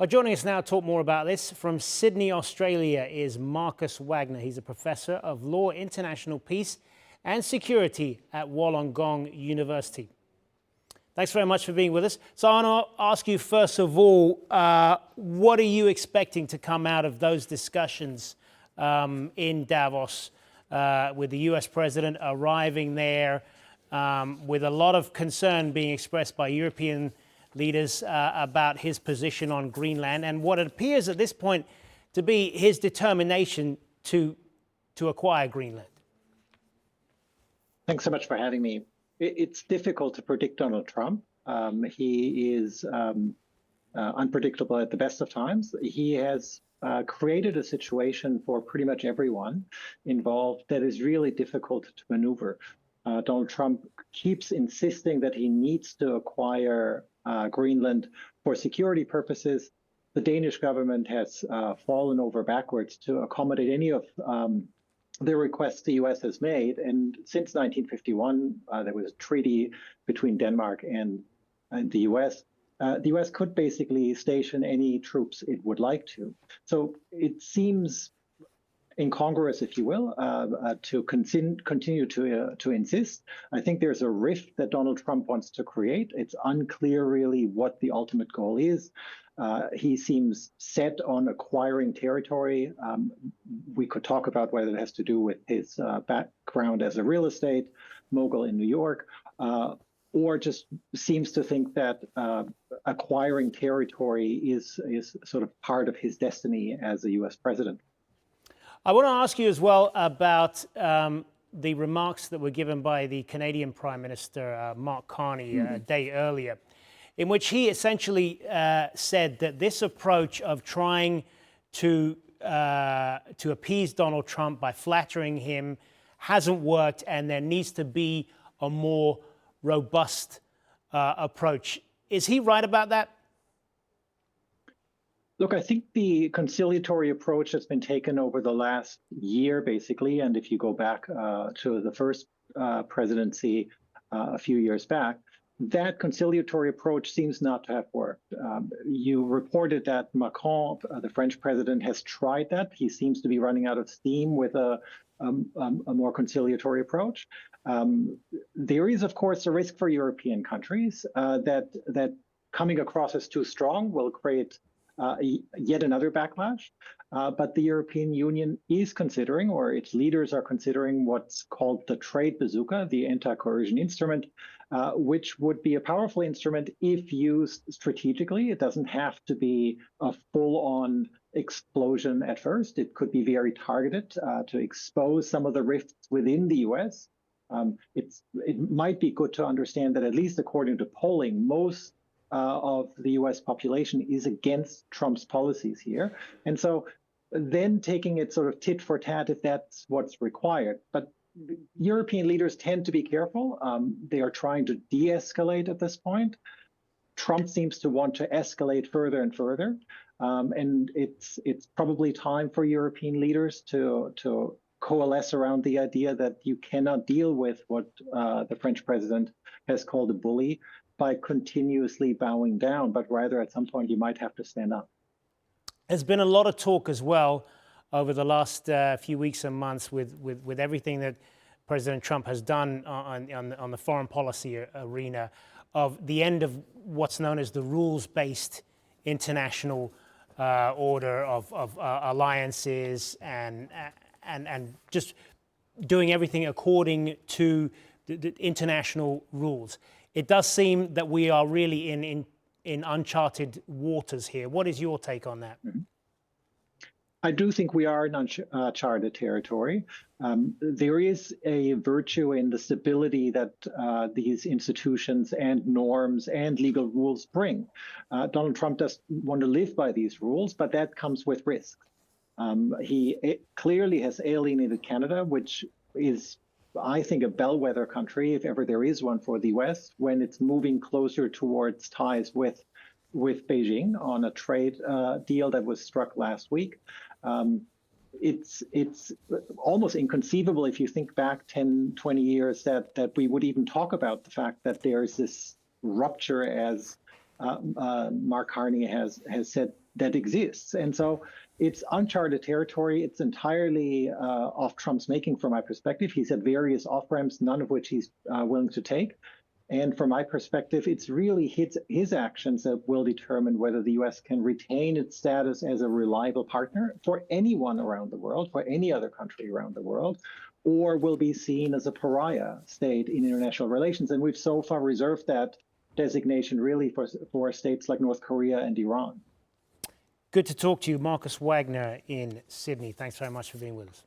Joining us now to talk more about this from Sydney, Australia, is Markus Wagner. He's a professor of law, international peace and security at Wollongong University. Thanks very much for being with us. So I want to ask you, first of all, what are you expecting to come out of those discussions in Davos with the US president arriving there, with a lot of concern being expressed by European leaders about his position on Greenland and what it appears at this point to be his determination to acquire Greenland? Thanks so much for having me. It's difficult to predict Donald Trump. He is unpredictable at the best of times. He has created a situation for pretty much everyone involved that is really difficult to maneuver. Donald Trump keeps insisting that he needs to acquire Greenland for security purposes. The Danish government has fallen over backwards to accommodate any of the requests the US has made. And since 1951, there was a treaty between Denmark and the US. The US could basically station any troops it would like to. So it seems incongruous, if you will, to continue to insist. I think there's a rift that Donald Trump wants to create. It's unclear really what the ultimate goal is. He seems set on acquiring territory. We could talk about whether it has to do with his background as a real estate mogul in New York, or just seems to think that acquiring territory is sort of part of his destiny as a US president. I want to ask you as well about the remarks that were given by the Canadian Prime Minister, Mark Carney, a day earlier, in which he essentially said that this approach of trying to appease Donald Trump by flattering him hasn't worked, and there needs to be a more robust approach. Is he right about that? Look, I think the conciliatory approach has been taken over the last year, basically. And if you go back to the first presidency a few years back, that conciliatory approach seems not to have worked. You reported that Macron, the French president, has tried that. He seems to be running out of steam with a more conciliatory approach. There is, of course, a risk for European countries that coming across as too strong will create yet another backlash. But the European Union is considering, or its leaders are considering, what's called the trade bazooka, the anti-coercion instrument, which would be a powerful instrument if used strategically. It doesn't have to be a full-on explosion at first. It could be very targeted to expose some of the rifts within the US. It might be good to understand that, at least according to polling, most of the US population is against Trump's policies here. And so then taking it sort of tit for tat if that's what's required. But European leaders tend to be careful. They are trying to de-escalate at this point. Trump seems to want to escalate further and further. And it's probably time for European leaders to coalesce around the idea that you cannot deal with what the French president has called a bully by continuously bowing down, but rather at some point you might have to stand up. There's been a lot of talk as well over the last few weeks and months with everything that President Trump has done on the foreign policy arena, of the end of what's known as the rules-based international order of alliances and just doing everything according to the international rules. It does seem that we are really in uncharted waters here. What is your take on that? I do think we are in uncharted territory. There is a virtue in the stability that these institutions and norms and legal rules bring. Donald Trump does want to live by these rules, but that comes with risk. He clearly has alienated Canada, which is, I think, a bellwether country, if ever there is one, for the US, when it's moving closer towards ties with Beijing on a trade deal that was struck last week. It's almost inconceivable, if you think back 10, 20 years, that we would even talk about the fact that there's this rupture, as Mark Carney has said that exists. And so it's uncharted territory. It's entirely off Trump's making from my perspective. He's had various off-ramps, none of which he's willing to take. And from my perspective, it's really his actions that will determine whether the U.S. can retain its status as a reliable partner for anyone around the world, for any other country around the world, or will be seen as a pariah state in international relations. And we've so far reserved that designation really for states like North Korea and Iran. Good to talk to you, Markus Wagner in Sydney. Thanks very much for being with us.